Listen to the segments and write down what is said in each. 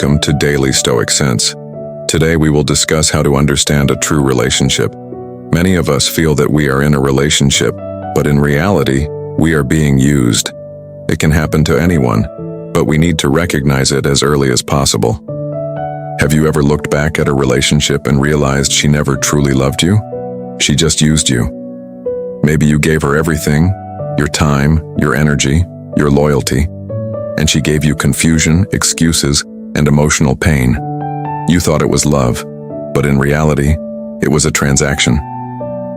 welcome to Daily Stoic Sense. Today we will discuss how to understand a true relationship. Many of us feel that we are in a relationship, but in reality, we are being used. It can happen to anyone, but we need to recognize it as early as possible. Have you ever looked back at a relationship and realized she never truly loved you? She just used you. Maybe you gave her everything, your time, your energy, your loyalty, and she gave you confusion, excuses, and emotional pain. You thought it was love, but in reality, it was a transaction.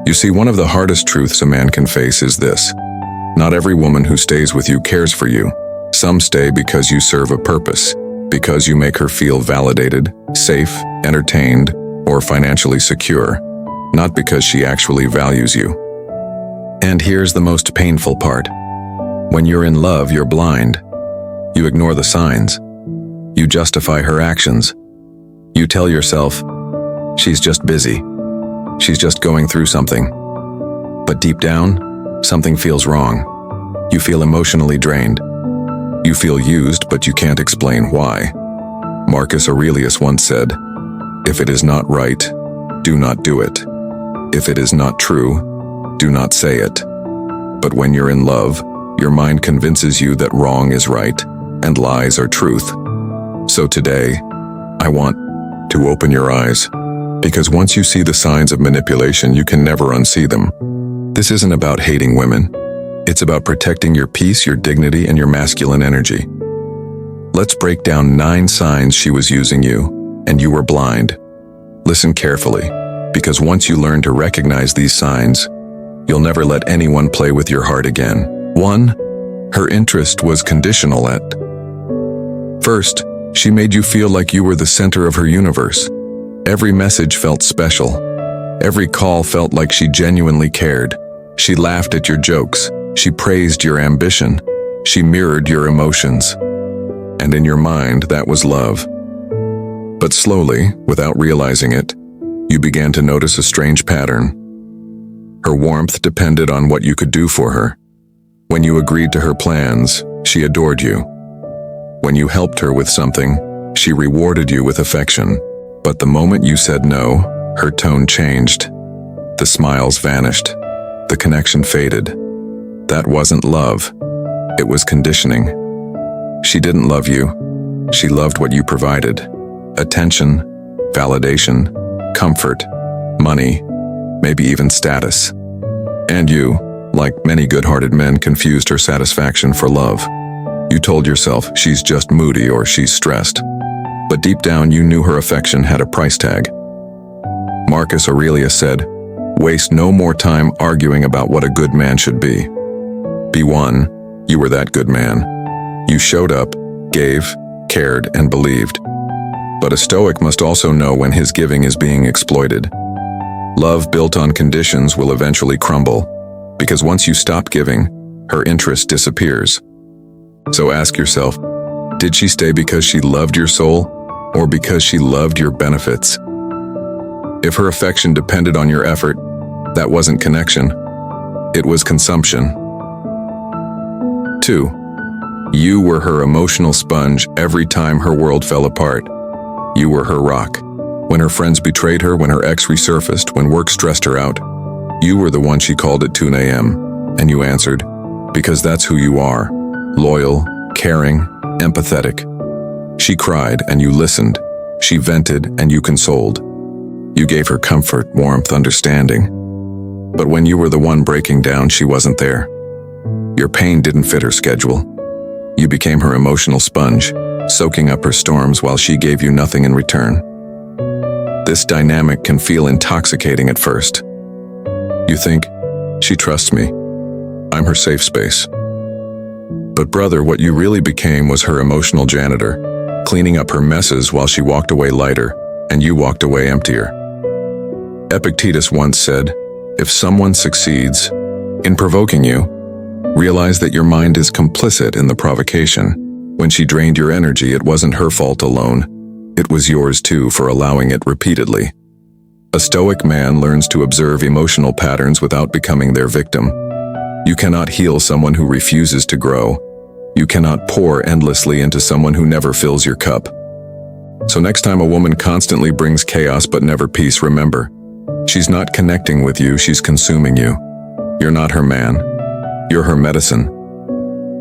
You see, one of the hardest truths a man can face is this. Not every woman who stays with you cares for you. Some stay because you serve a purpose, because you make her feel validated, safe, entertained, or financially secure, not because she actually values you. And here's the most painful part. When you're in love, you're blind. You ignore the signs. You justify her actions. You tell yourself, she's just busy. She's just going through something. But deep down, something feels wrong. You feel emotionally drained. You feel used, but you can't explain why. Marcus Aurelius once said, "If it is not right, do not do it. If it is not true, do not say it." But when you're in love, your mind convinces you that wrong is right and lies are truth. So today, I want to open your eyes, because once you see the signs of manipulation, you can never unsee them. This isn't about hating women. It's about protecting your peace, your dignity, and your masculine energy. Let's break down 9 signs she was using you, and you were blind. Listen carefully, because once you learn to recognize these signs, you'll never let anyone play with your heart again. 1. Her interest was conditional at. First, she made you feel like you were the center of her universe. Every message felt special. Every call felt like she genuinely cared. She laughed at your jokes. She praised your ambition. She mirrored your emotions. And in your mind, that was love. But slowly, without realizing it, you began to notice a strange pattern. Her warmth depended on what you could do for her. When you agreed to her plans, she adored you. When you helped her with something, she rewarded you with affection. But the moment you said no, her tone changed. The smiles vanished. The connection faded. That wasn't love. It was conditioning. She didn't love you. She loved what you provided. Attention, validation, comfort, money, maybe even status. And you, like many good-hearted men, confused her satisfaction for love. You told yourself she's just moody or she's stressed. But deep down you knew her affection had a price tag. Marcus Aurelius said, "Waste no more time arguing about what a good man should be." Be one, you were that good man. You showed up, gave, cared, and believed. But a Stoic must also know when his giving is being exploited. Love built on conditions will eventually crumble, because once you stop giving, her interest disappears. So ask yourself, did she stay because she loved your soul, or because she loved your benefits? If her affection depended on your effort, that wasn't connection. It was consumption. 2. You were her emotional sponge every time her world fell apart. You were her rock. When her friends betrayed her, when her ex resurfaced, when work stressed her out, you were the one she called at 2 a.m., and you answered, because that's who you are. Loyal, caring, empathetic. She cried and you listened. She vented and you consoled. You gave her comfort, warmth, understanding. But when you were the one breaking down, she wasn't there. Your pain didn't fit her schedule. You became her emotional sponge, soaking up her storms while she gave you nothing in return. This dynamic can feel intoxicating at first. You think, she trusts me. I'm her safe space. But brother, what you really became was her emotional janitor, cleaning up her messes while she walked away lighter, and you walked away emptier. Epictetus once said, if someone succeeds in provoking you, realize that your mind is complicit in the provocation. When she drained your energy, it wasn't her fault alone. It was yours too for allowing it repeatedly. A Stoic man learns to observe emotional patterns without becoming their victim. You cannot heal someone who refuses to grow. You cannot pour endlessly into someone who never fills your cup. So next time a woman constantly brings chaos but never peace, remember, she's not connecting with you, she's consuming you. You're not her man, you're her medicine.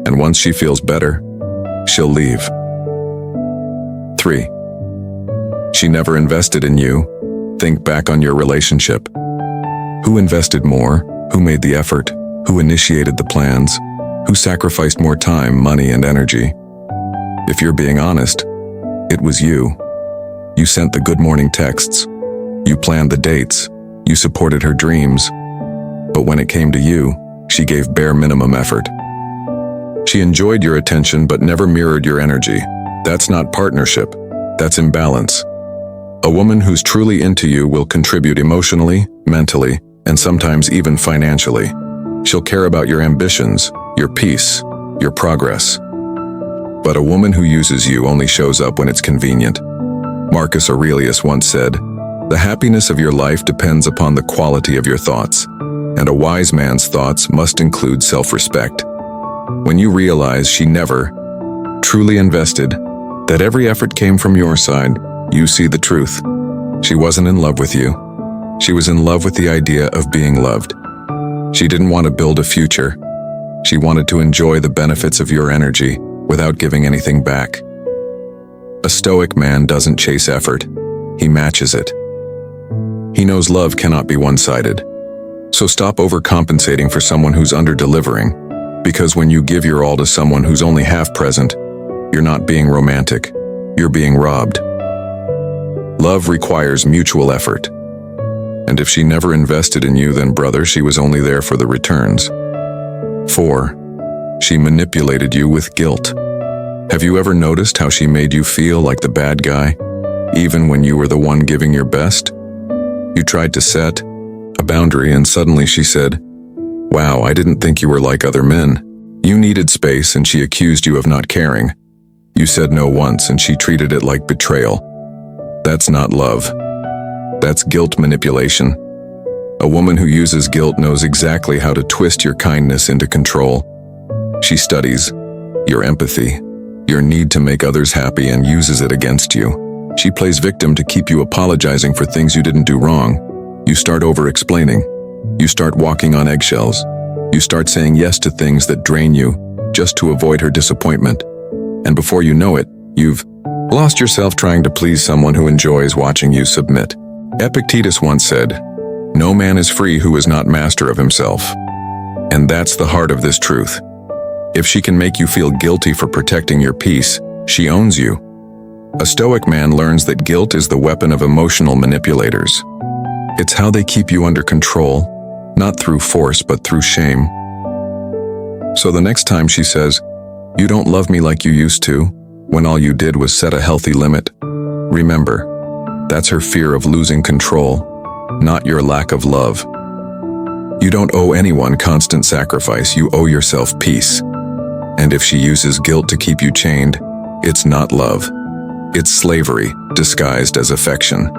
And once she feels better, she'll leave. 3. She never invested in you. Think back on your relationship. Who invested more? Who made the effort? Who initiated the plans? Who sacrificed more time, money, and energy? If you're being honest, it was you. You sent the good morning texts. You planned the dates. You supported her dreams. But when it came to you, she gave bare minimum effort. She enjoyed your attention but never mirrored your energy. That's not partnership. That's imbalance. A woman who's truly into you will contribute emotionally, mentally, and sometimes even financially. She'll care about your ambitions, your peace, your progress. But a woman who uses you only shows up when it's convenient. Marcus Aurelius once said, "The happiness of your life depends upon the quality of your thoughts, and a wise man's thoughts must include self-respect." When you realize she never truly invested, that every effort came from your side, you see the truth. She wasn't in love with you. She was in love with the idea of being loved. She didn't want to build a future. She wanted to enjoy the benefits of your energy without giving anything back. A Stoic man doesn't chase effort. He matches it. He knows love cannot be one-sided. So stop overcompensating for someone who's under-delivering, because when you give your all to someone who's only half present, you're not being romantic. You're being robbed. Love requires mutual effort. And if she never invested in you, then brother, she was only there for the returns. 4. She manipulated you with guilt. Have you ever noticed how she made you feel like the bad guy, even when you were the one giving your best? You tried to set a boundary and suddenly she said, "Wow, I didn't think you were like other men." You needed space and she accused you of not caring. You said no once and she treated it like betrayal. That's not love. That's guilt manipulation. A woman who uses guilt knows exactly how to twist your kindness into control. She studies your empathy, your need to make others happy, and uses it against you. She plays victim to keep you apologizing for things you didn't do wrong. You start over-explaining. You start walking on eggshells. You start saying yes to things that drain you just to avoid her disappointment. And before you know it, you've lost yourself trying to please someone who enjoys watching you submit. Epictetus once said, "No man is free who is not master of himself." And that's the heart of this truth. If she can make you feel guilty for protecting your peace, she owns you. A Stoic man learns that guilt is the weapon of emotional manipulators. It's how they keep you under control, not through force but through shame. So the next time she says, "You don't love me like you used to," when all you did was set a healthy limit, remember, that's her fear of losing control, not your lack of love. You don't owe anyone constant sacrifice, you owe yourself peace. And if she uses guilt to keep you chained, it's not love. It's slavery, disguised as affection.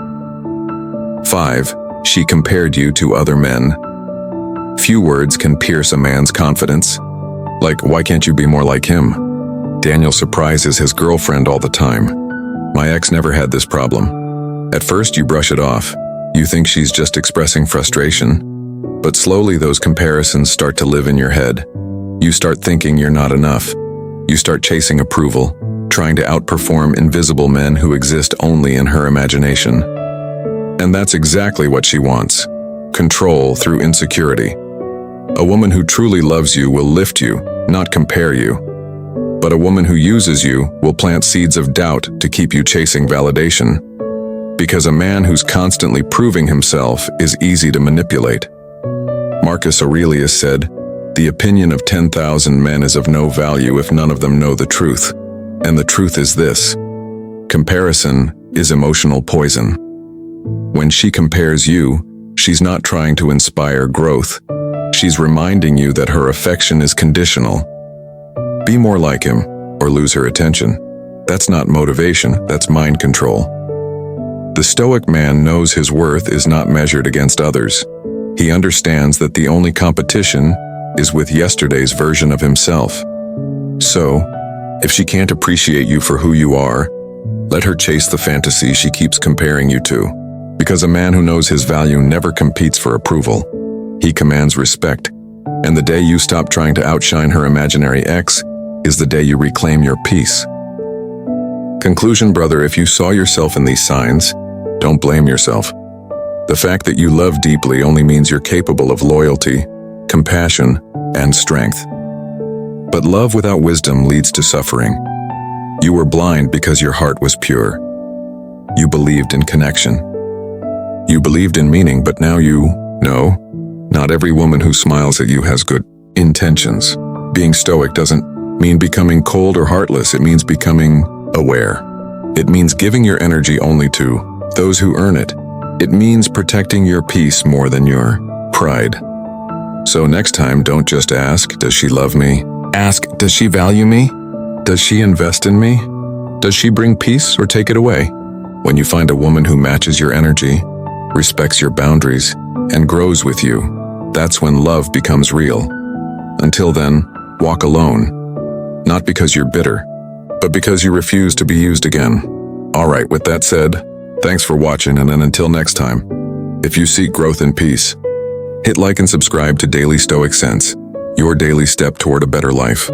5. She compared you to other men. Few words can pierce a man's confidence. Like, "Why can't you be more like him?" Daniel surprises his girlfriend all the time. "My ex never had this problem." At first you brush it off. You think she's just expressing frustration. But slowly those comparisons start to live in your head. You start thinking you're not enough. You start chasing approval, trying to outperform invisible men who exist only in her imagination. And that's exactly what she wants. Control through insecurity. A woman who truly loves you will lift you, not compare you. But a woman who uses you will plant seeds of doubt to keep you chasing validation. Because a man who's constantly proving himself is easy to manipulate. Marcus Aurelius said, "The opinion of 10,000 men is of no value if none of them know the truth." And the truth is this: comparison is emotional poison. When she compares you, she's not trying to inspire growth. She's reminding you that her affection is conditional. Be more like him, or lose her attention. That's not motivation, that's mind control. The Stoic man knows his worth is not measured against others. He understands that the only competition is with yesterday's version of himself. So, if she can't appreciate you for who you are, Let her chase the fantasy she keeps comparing you to. Because a man who knows his value never competes for approval. He commands respect. And the day you stop trying to outshine her imaginary ex is the day you reclaim your peace. Conclusion, brother, if you saw yourself in these signs, don't blame yourself. The fact that you love deeply only means you're capable of loyalty, compassion, and strength. But love without wisdom leads to suffering. You were blind because your heart was pure. You believed in connection. You believed in meaning, but now you know, not every woman who smiles at you has good intentions. Being stoic doesn't mean becoming cold or heartless. It means becoming aware. It means giving your energy only to those who earn it. It means protecting your peace more than your pride. So next time, don't just ask, does she love me? Ask, does she value me? Does she invest in me? Does she bring peace or take it away? When you find a woman who matches your energy, respects your boundaries, and grows with you, that's when love becomes real. Until then, walk alone. Not because you're bitter, but because you refuse to be used again. Alright, with that said, thanks for watching, and then until next time, if you seek growth and peace, hit like and subscribe to Daily Stoic Sense, your daily step toward a better life.